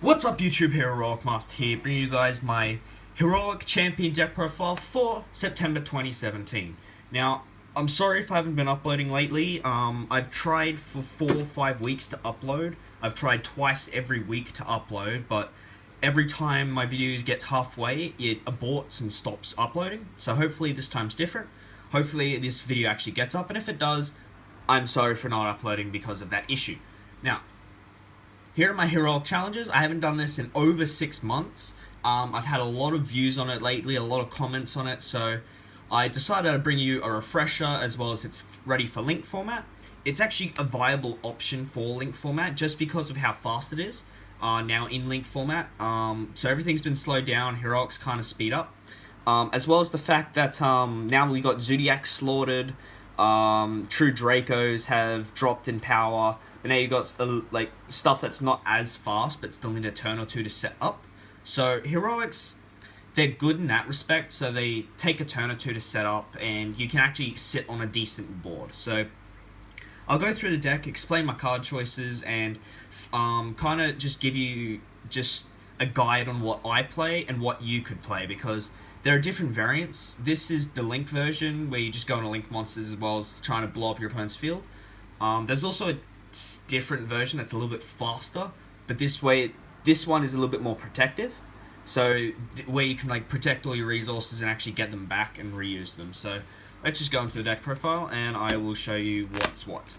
What's up YouTube, Heroic Master here, bringing you guys my Heroic Champion deck profile for September 2017. Now, I'm sorry if I haven't been uploading lately. I've tried for 4 or 5 weeks to upload. I've tried twice every week to upload, but every time my video gets halfway, it aborts and stops uploading. So hopefully this time's different. Hopefully this video actually gets up, and if it does, I'm sorry for not uploading because of that issue. Now, here are my Heroic challenges. I haven't done this in over 6 months. I've had a lot of views on it lately, a lot of comments on it, so I decided I'd bring you a refresher as well as it's ready for link format. It's actually a viable option for link format just because of how fast it is now in link format. So everything's been slowed down, Heroics kind of speed up. As well as the fact that now we got Zodiac slaughtered, True Dracos have dropped in power, but now you got the stuff that's not as fast but still need a turn or two to set up. So Heroics, they're good in that respect, so they take a turn or two to set up and you can actually sit on a decent board. So I'll go through the deck, explain my card choices, and kind of just give you just a guide on what I play and what you could play, because there are different variants. This is the Link version where you just go into Link monsters as well as trying to blow up your opponent's field. There's also a different version that's a little bit faster, but this one is a little bit more protective. So where you can protect all your resources and actually get them back and reuse them. So let's just go into the deck profile and I will show you what's what.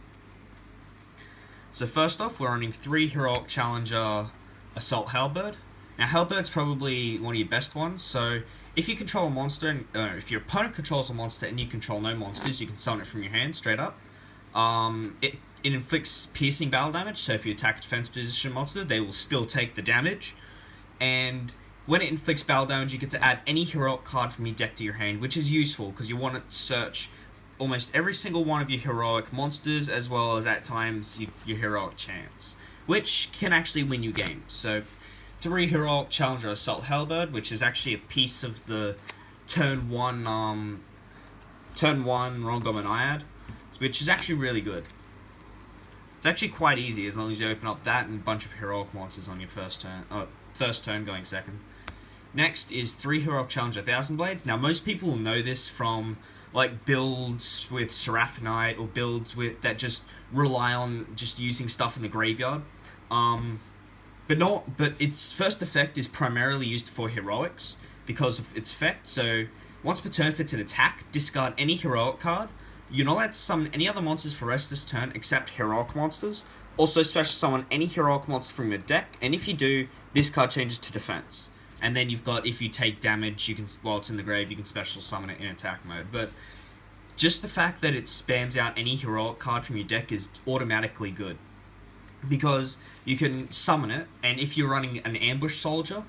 So first off, we're running 3 Heroic Challenger Assault Halberd. Now Halberd's probably one of your best ones, so if you control a monster, and if your opponent controls a monster and you control no monsters, you can summon it from your hand straight up. It inflicts piercing battle damage, so if you attack a defense position monster, they will still take the damage. And when it inflicts battle damage, you get to add any Heroic card from your deck to your hand, which is useful because you want to search almost every single one of your Heroic monsters, as well as at times your Heroic champs, which can actually win you games. So 3 Heroic Challenger Assault Halberd, which is actually a piece of the turn 1 Rongo Naiad, which is actually really good. It's actually quite easy as long as you open up that and a bunch of Heroic monsters on your first turn going second. Next is 3 Heroic Challenger Thousand Blades. Now most people will know this from builds with Seraphonite or builds that just rely on just using stuff in the graveyard. But its first effect is primarily used for Heroics because of its effect. So once per turn, if it's an attack, discard any Heroic card. You're not allowed to summon any other monsters for the rest of this turn except Heroic monsters. Also special summon any Heroic monster from your deck, and if you do, this card changes to defense. And then you've got, if you take damage, you can, while it's in the grave, you can special summon it in attack mode. But just the fact that it spams out any Heroic card from your deck is automatically good, because you can summon it, and if you're running an Ambush Soldier,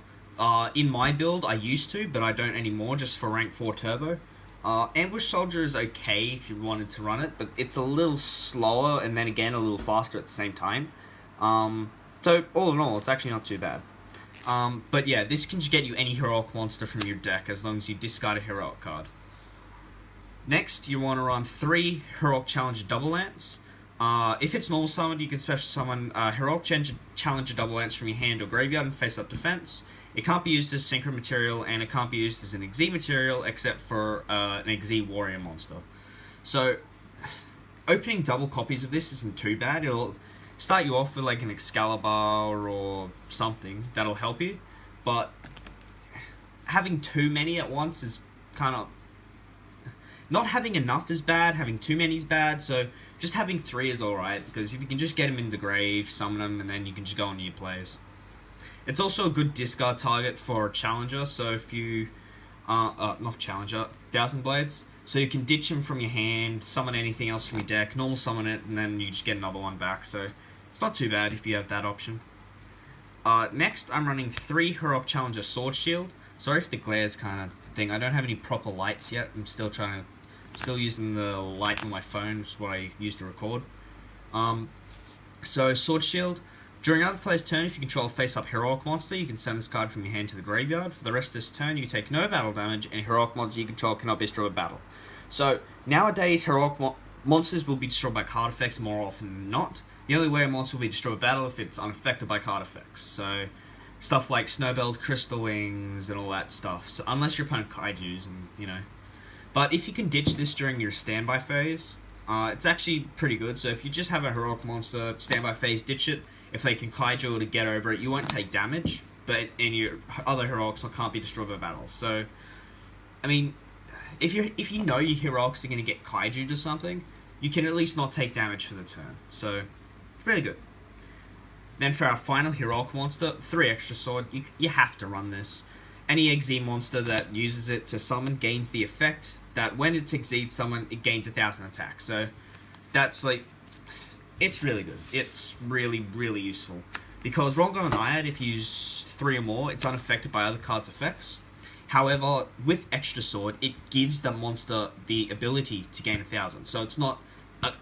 in my build I used to, but I don't anymore, just for rank 4 turbo. Ambush Soldier is okay if you wanted to run it, but it's a little slower and then again a little faster at the same time. So all in all, it's actually not too bad. But yeah, this can just get you any Heroic monster from your deck as long as you discard a Heroic card. Next, you want to run 3 Heroic Challenger Double Lance. If it's normal summoned, you can special summon Heroic Challenger Double Lance from your hand or graveyard and face up defense. It can't be used as Synchro material, and it can't be used as an Xyz material except for an Xyz warrior monster. So, opening double copies of this isn't too bad. It'll start you off with an Excalibur or something that'll help you, but having too many at once is kind of... Not having enough is bad, having too many is bad, so just having 3 is alright, because if you can just get them in the grave, summon them, and then you can just go on to your plays. It's also a good discard target for a Challenger, so if you... not Challenger, Thousand Blades. So you can ditch them from your hand, summon anything else from your deck, normal summon it, and then you just get another one back, so it's not too bad if you have that option. Next, I'm running 3 Heroic Challenger Sword Shield. Sorry if the glare's kind of thing, I don't have any proper lights yet, I'm still using the light on my phone, which is what I use to record. So Sword Shield. During another player's turn, if you control a face-up Heroic monster, you can send this card from your hand to the graveyard. For the rest of this turn, you take no battle damage, and Heroic monster you control cannot be destroyed by battle. So, nowadays, Heroic monsters will be destroyed by card effects more often than not. The only way a monster will be destroyed by battle if it's unaffected by card effects. So, stuff like Snowbelled Crystal Wings and all that stuff. So unless your opponent kaijus and, you know. But if you can ditch this during your standby phase, it's actually pretty good. So if you just have a heroic monster, standby phase, ditch it. If they can kaiju to get over it, you won't take damage. But and your other heroics can't be destroyed by battle. So, I mean, if you know your heroics are going to get kaiju or something, you can at least not take damage for the turn. So, it's really good. Then for our final heroic monster, 3 extra sword. You have to run this. Any Exceed monster that uses it to summon gains the effect that when it exceeds someone, it gains 1,000 attack. So that's like, it's really good. It's really, really useful. Because Rongo and Naiad, if you use 3 or more, it's unaffected by other cards' effects. However, with Extra Sword, it gives the monster the ability to gain 1,000. So it's not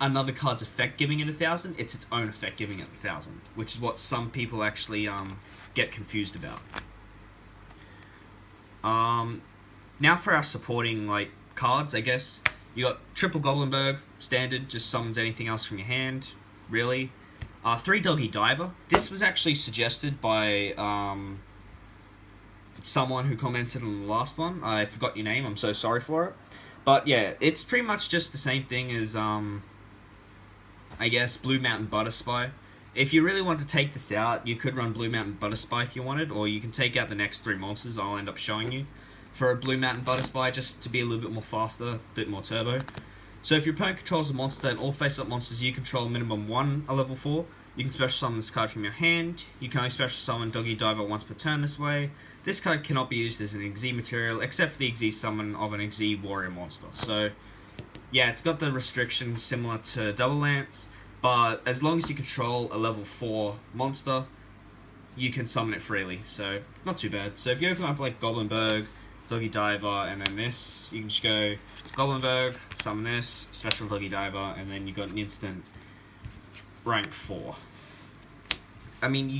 another card's effect giving it 1,000, it's its own effect giving it 1,000. Which is what some people actually get confused about. Now for our supporting cards, I guess. You got Triple Goblinberg, standard, just summons anything else from your hand, really. 3 Doggy Diver. This was actually suggested by someone who commented on the last one. I forgot your name, I'm so sorry for it. But yeah, it's pretty much just the same thing as, I guess, Blue Mountain Butterspy. If you really want to take this out, you could run Blue Mountain Butterspy if you wanted, or you can take out the next 3 monsters I'll end up showing you for a Blue Mountain Butterspy, just to be a little bit more faster, a bit more turbo. So if your opponent controls a monster and all face-up monsters you control minimum 1 are level 4, you can special summon this card from your hand. You can only special summon Doggy Diver once per turn this way. This card cannot be used as an Exceed material, except for the Exceed summon of an Exceed warrior monster. So, yeah, it's got the restriction similar to Double Lance, but as long as you control a level 4 monster, you can summon it freely, so not too bad. So if you open up like Goblinberg, Doggy Diver, and then this, you can just go Goblinberg, summon this, special Doggy Diver, and then you got an instant rank 4. I mean,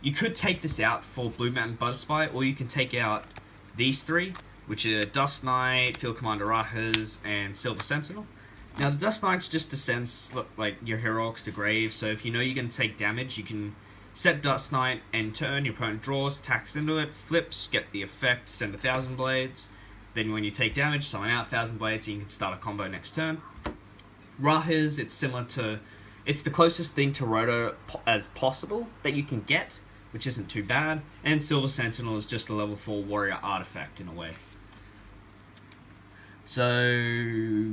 you could take this out for Blue Mountain Butterspy, or you can take out these 3, which are Dust Knight, Field Commander Rajas, and Silver Sentinel. Now, the Dust Knight's just descends your heroics to grave, so if you know you're going to take damage, you can set Dust Knight, end turn, your opponent draws, attacks into it, flips, get the effect, send 1,000 blades. Then when you take damage, summon out 1,000 blades, and you can start a combo next turn. Rajas, it's similar to... It's the closest thing to Roto as possible that you can get, which isn't too bad. And Silver Sentinel is just a level 4 warrior artifact in a way. So,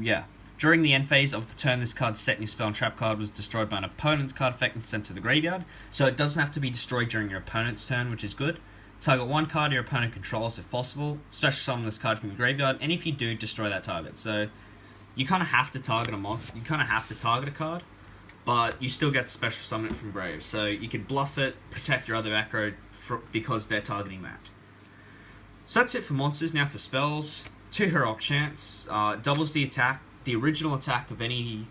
yeah. During the end phase of the turn, this card's set in your spell and trap card was destroyed by an opponent's card effect and sent to the graveyard. So it doesn't have to be destroyed during your opponent's turn, which is good. Target 1 card your opponent controls if possible. Special summon this card from your graveyard, and if you do, destroy that target. So you kind of have to target a monster. You kind of have to target a card, but you still get to special summon it from grave. So you can bluff it, protect your other aggro because they're targeting that. So that's it for monsters. Now for spells. 2 Heroic Chance. Doubles the attack. The original attack of any...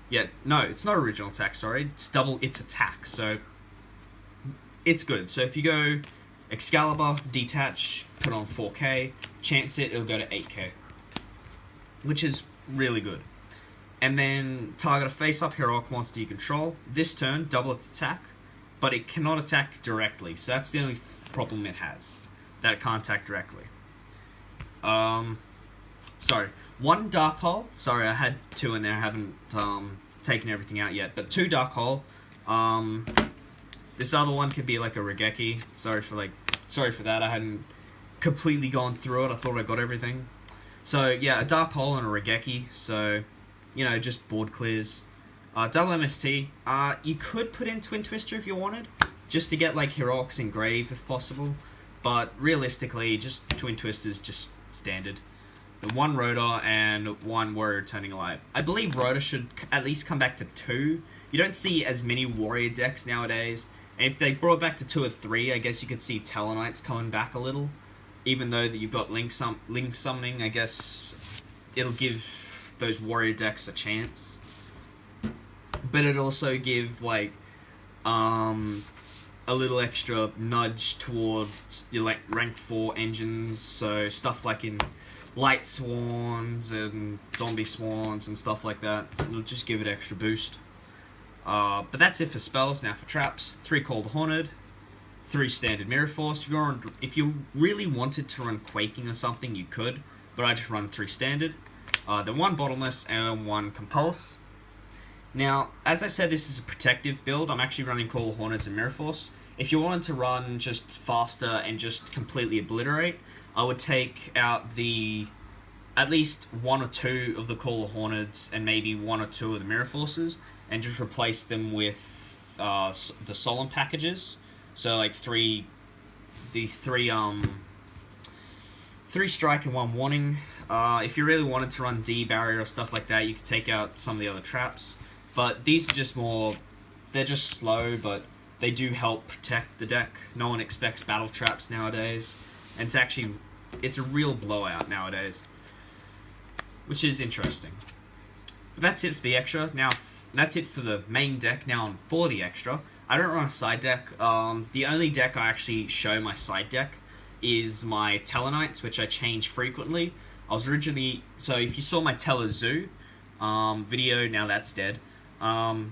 Yeah, no, it's not original attack, sorry. It's double its attack, so... It's good. So if you go Excalibur, Detach, put on 4k, chance it, it'll go to 8k. Which is really good. And then target a face-up heroic monster you control. This turn, double its attack, but it cannot attack directly. So that's the only problem it has. That it can't attack directly. Sorry. 1 Dark Hole. Sorry, I had 2 in there. I haven't taken everything out yet. But 2 Dark Hole. This other one could be like a Regeki. Sorry for that. I hadn't completely gone through it. I thought I got everything. So yeah, a Dark Hole and a Regeki. So, you know, just board clears. Double MST. You could put in Twin Twister if you wanted, just to get like heroics in grave if possible. But realistically, just Twin Twister's just standard. The 1 Rotor and 1 Warrior Turning Alive. I believe Rotor should at least come back to 2. You don't see as many Warrior decks nowadays. And if they brought it back to 2 or 3, I guess you could see Talonites coming back a little. Even though that you've got Link Summoning, I guess it'll give those Warrior decks a chance. But it'll also give, like, a little extra nudge towards your, like, rank 4 engines. So stuff like in Light Swans and Zombie Swans and stuff like that. It'll just give it extra boost. But that's it for spells. Now for traps, 3 Cold Horned, 3 Standard Mirror Force. If you really wanted to run Quaking or something, you could, but I just run 3 Standard. Then 1 Bottomless and 1 Compulse. Now, as I said, this is a protective build. I'm actually running Cold Hornets and Mirror Force. If you wanted to run just faster and just completely obliterate, I would take out at least 1 or 2 of the Cold Hornets and maybe 1 or 2 of the Mirror Forces, and just replace them with the Solemn packages. So like 3 strike and 1 warning. If you really wanted to run D barrier or stuff like that, you could take out some of the other traps. But these are just they're just slow, but they do help protect the deck. No one expects battle traps nowadays, and it's a real blowout nowadays, which is interesting. But that's it for the extra. Now, that's it for the main deck. Now, for the extra, I don't run a side deck. The only deck I actually show my side deck is my Tellarknights, which I change frequently. So if you saw my Tellar Zoo video, now that's dead. I'm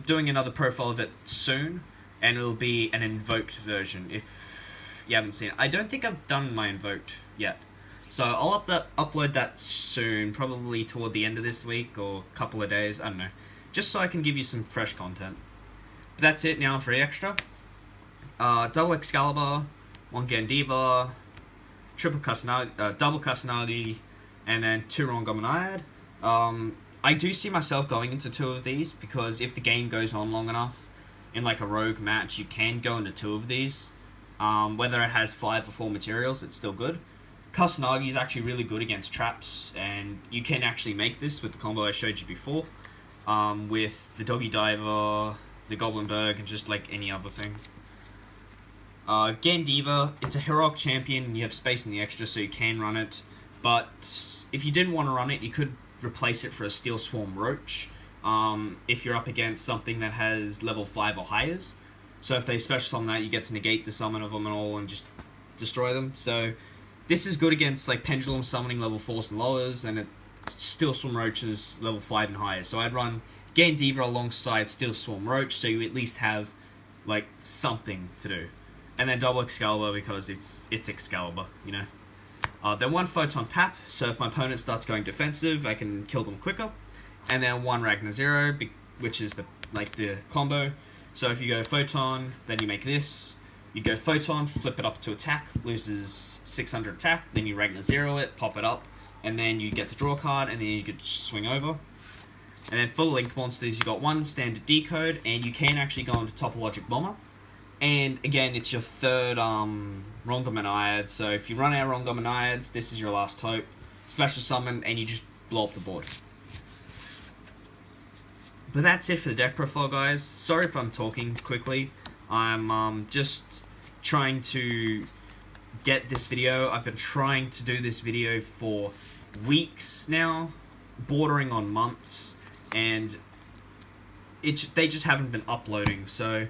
doing another profile of it soon, and it'll be an invoked version if you haven't seen it. I don't think I've done my invoked yet, so I'll upload that soon, probably toward the end of this week or a couple of days, I don't know, just so I can give you some fresh content. But that's it now for the extra. Double Excalibur, 1 Gandiva, double Kusanagi, and then 2 Rongominayad. I do see myself going into 2 of these, because if the game goes on long enough, in like a rogue match, you can go into 2 of these. Whether it has 5 or 4 materials, it's still good. Kusanagi is actually really good against traps, and you can actually make this with the combo I showed you before, with the Doggy Diver, the Goblinberg, and just like any other thing. Gandiva, it's a heroic champion, and you have space in the extra, so you can run it. But if you didn't want to run it, you could replace it for a Steel Swarm Roach, if you're up against something that has level 5 or higher. So if they special summon that, you get to negate the summon of them and all and just destroy them. So this is good against like Pendulum summoning level 4s and lowers, and Steel Swarm Roach is level 5 and higher. So I'd run Gandiva alongside Steel Swarm Roach, so you at least have like something to do. And then double Excalibur, because it's Excalibur, you know. Then 1 Photon Pap, so if my opponent starts going defensive, I can kill them quicker. And then 1 Ragnar Zero, which is the combo. So if you go Photon, then you make this. You go Photon, flip it up to attack, loses 600 attack, then you Ragnar Zero it, pop it up, and then you get to draw a card, and then you could swing over. And then for the Link monsters, you got 1 Standard Decode, and you can actually go into Topologic Bomber. And again, it's your 3rd Rongominayad, so if you run out of Rongominayads, this is your last hope. Special summon, and you just blow up the board. But that's it for the deck profile, guys. Sorry if I'm talking quickly. I'm just trying to get this video. I've been trying to do this video for weeks now, bordering on months, and they just haven't been uploading, so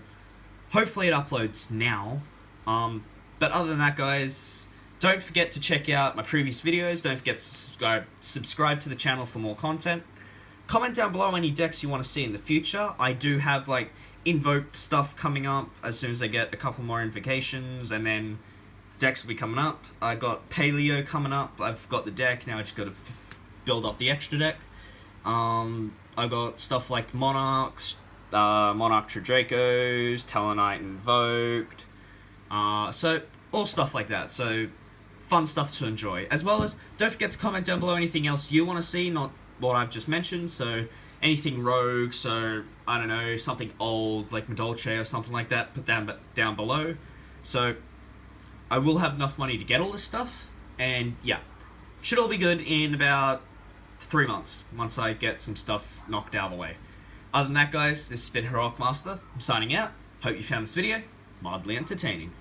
hopefully it uploads now. But other than that, guys, don't forget to check out my previous videos. Don't forget to subscribe to the channel for more content. Comment down below any decks you want to see in the future. I do have like invoked stuff coming up as soon as I get a couple more invocations, and then decks will be coming up. I got Paleo coming up. I've got the deck now. I just got to build up the extra deck. I got stuff like Monarchs, Monarch Dracos, Talonite Invoked, so all stuff like that. So fun stuff to enjoy, as well as don't forget to comment down below anything else you want to see, not what I've just mentioned. So anything rogue, so I don't know, something old like Madolche or something like that, put down below. So I will have enough money to get all this stuff, and yeah, should all be good in about 3 months once I get some stuff knocked out of the way. Other than that, guys, this has been Heroic Master. I'm signing out. Hope you found this video mildly entertaining.